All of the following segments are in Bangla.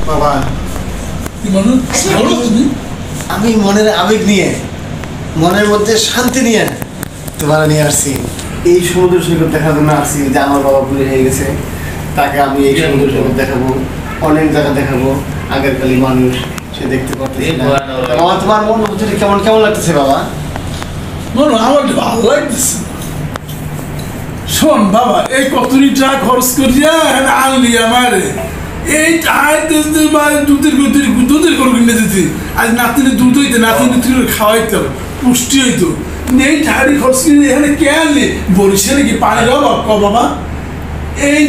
বাবা আমি মনের আবেগ নিয়ে মনের মধ্যে শান্তি নিয়ে তোমার নিয়ে আসছি এই সমুদ্র সৈকত দেখার জন্য আসছি যে আমার বাবা বুড়ি হয়ে গেছে তাকে আমি এই সমুদ্র সৈকত দেখাবো অনেক জায়গা দেখাবো আগের কালী মানুষ সে দেখতে পারতেছে না বাবা তোমার মন হচ্ছে কেমন কেমন লাগতেছে বাবা আমার ভালো লাগতেছে শোন বাবা এই কতটি টাকা খরচ করিয়া আনলি আমারে এই দুধের গরু কিনে দিতে আজ নাতিনে দুধ হইতে নাতিনে তুই খাওয়াইতে হবে পুষ্টি হইতো এই টাকাটি খরচ কিনে এখানে কে আনলি বরিশালে কি পানির অভাব ক বাবা এই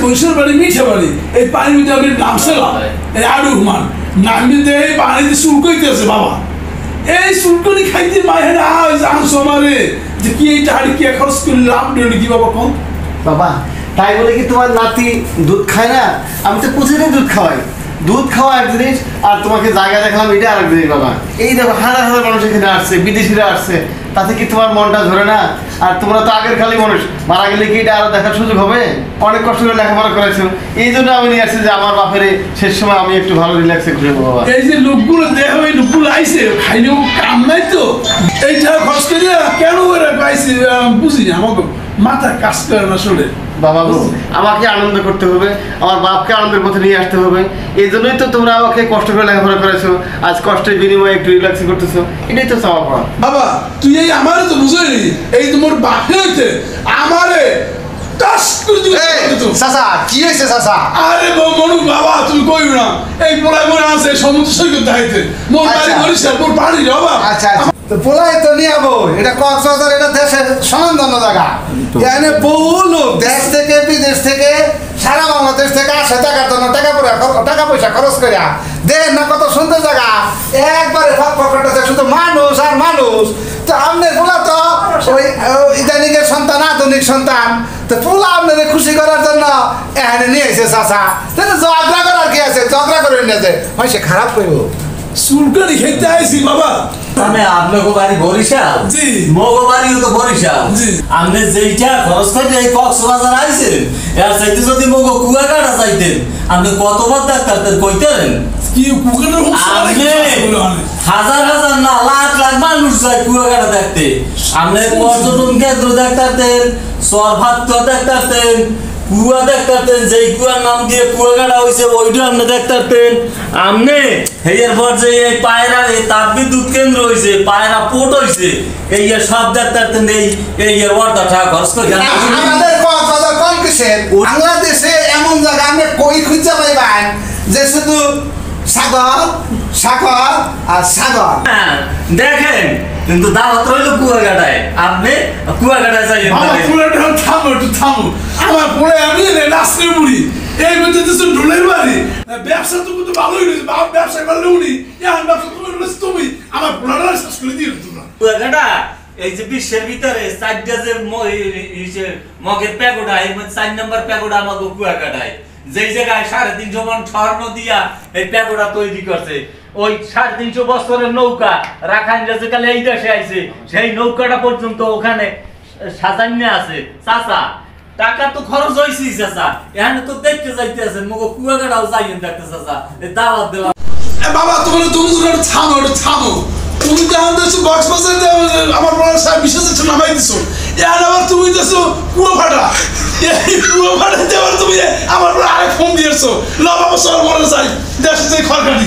বরিশাল বাড়ি মিঠে বাড়ি এই পানি মধ্যে আমি নামছিলাম এই আড়ু হুমান নামিতে এই পানিতে শুল্কইতে আছে বাবা এই শুল্কনি খাইতে মায়ের আনছো আমারে যে কি এই টাকাটি কে খরচ করলি লাভ নেই কি বাবা কম বাবা তাই বলে কি তোমার নাতি দুধ খায় না আমি তো প্রতিদিন দুধ খাওয়াই দুধ খাওয়া এক জিনিস আর তোমাকে জায়গা দেখালাম এটা আরেক জিনিস বাবা এই দেখো হাজার হাজার মানুষ এখানে আসছে বিদেশিরা আসছে তাতে কি তোমার মনটা ধরে না আর তোমরা তো আগের খালি মানুষ মারা গেলে কি এটা আরো দেখার সুযোগ হবে অনেক কষ্ট করে লেখাপড়া করেছো এই জন্য আমি নিয়ে আসছি যে আমার বাপের শেষ সময় আমি একটু ভালো রিল্যাক্সে ঘুরে বাবা এই যে লোকগুলো দেখো এই লোকগুলো আইসে খাইলেও কাম নাই তো এইটা খরচ করে কেন ওরা পাইছে বুঝি না আমাকে মাথা কাজ করে না শোনে বাবা আমাকে আনন্দ করতে হবে আমার বাপকে আনন্দের পথে নিয়ে আসতে হবে এই জন্যই তো তোমরা আমাকে কষ্ট করে লেখাপড়া করেছো আজ কষ্টের বিনিময়ে একটু রিল্যাক্স করতেছো এটাই তো চাওয়া পাওয়া বাবা তুই এই আমারে তো বুঝলি এই তোমার বাপে হইতে আমারে টাস করে দিও চাচা কি হয়েছে চাচা আরে মনু বাবা তুমি কইও না এই পোলাই মনে আছে সমুদ্র সৈকত দেখাইতে মোর বাড়ি বরিশাল মোর বাড়ি বাবা আচ্ছা তো পোলাই তো নিয়ে যাবো এটা কক্সবাজার এটা দেশের সমানধন্য জায়গা এখানে বহু লোক দেশ থেকে বিদেশ থেকে সারা বাংলাদেশ থেকে আসে টাকার জন্য টাকা পয়সা খরচ করিয়া দেখেন না কত সুন্দর জায়গা একবারে ফকফকাটেছে শুধু মানুষ আর মানুষ তো আপনার পোলা তো ওই ইদানিকের সন্তান আধুনিক সন্তান তো পোলা আপনাদের খুশি করার জন্য এখানে নিয়ে এসে চাষা তাহলে ঝগড়া করার কি আছে ঝগড়া করে নিয়েছে হয় সে খারাপ করবো চুলকানি খেতে আইছি বাবা মানে আপনাকে বাড়ি বরিশাল জি মগো বাড়িও তো বরিশাল জি আপনি যেইটা খরচ করে এই কক্সবাজার আইছেন এর চাইতে যদি মগো কুয়াকাটা চাইতেন আপনি কতবার ডাক্তারদের কইতেন কি কুকুরের হাজার হাজার না লাখ লাখ মানুষ যায় কুয়াকাটা দেখতে আপনি পর্যটন কেন্দ্র দেখতেন সরভাত দেখতেন কুয়া দেখতেন যেই কুয়ার নাম দিয়ে কুয়াকাটা হয়েছে ওইটা আপনি দেখতেন আপনি এর পর যে এই পায়রা এই তাপবিদ্যুৎ কেন্দ্র হয়েছে পায়রা পোর্ট হয়েছে এই সব দেখতেন এই ওয়ার্ডটা টাকা খরচ করে আমাদের কক্সবাজার কম কিসের বাংলাদেশে এমন জায়গা আপনি কই খুঁজে পাইবেন যে শুধু সাগর সাগর আর সাগর দেখেন কিন্তু দাওয়াত রইল কুয়াকাটায় আপনি কুয়াকাটায় যাই থামো একটু থামো আমার পরে আমি রাস্তায় মুড়ি এই মধ্যে তো ঢোলের বাড়ি ব্যবসা তো কিন্তু ভালোই রয়েছে ব্যবসা করলে উনি ব্যবসা তুমি আমার পোলাটা শেষ করে দিয়ে তোমরা কুয়াকাটা এই যে বিশ্বের ভিতরে চারটা যে মগের প্যাকোটা এই 4 নম্বর প্যাকোটা আমাকে কুয়াকাটায় যেই জায়গায় 350 মণ স্বর্ণ দিয়া এই প্যাকোটা তৈরি করছে ওই 350 বছরের নৌকা রাখাইনরা যে কালে এই দেশে আইছে সেই নৌকাটা পর্যন্ত ওখানে সাজাইনে আছে চাচা টাকা তো খরচ হইছে চাচা এখানে তো দেখতে যাইতে আছেন মগো কুয়াকাটাও যাইয়েন দেখতে চাচা এই দাওয়াত দিলাম বাবা তুমি থামো তুমি তো আমাদের কক্সবাজার আমার বড় সাহেব বিশেষ নামাই দিছো এর আবার তুমি দেছো কুয়াকাটা এই কুয়াকাটা দেওয়ার তুমি আমার আরেক ফোন দিয়েছো বাবা সর বড় সাহেব দেশ থেকে খড়কাটি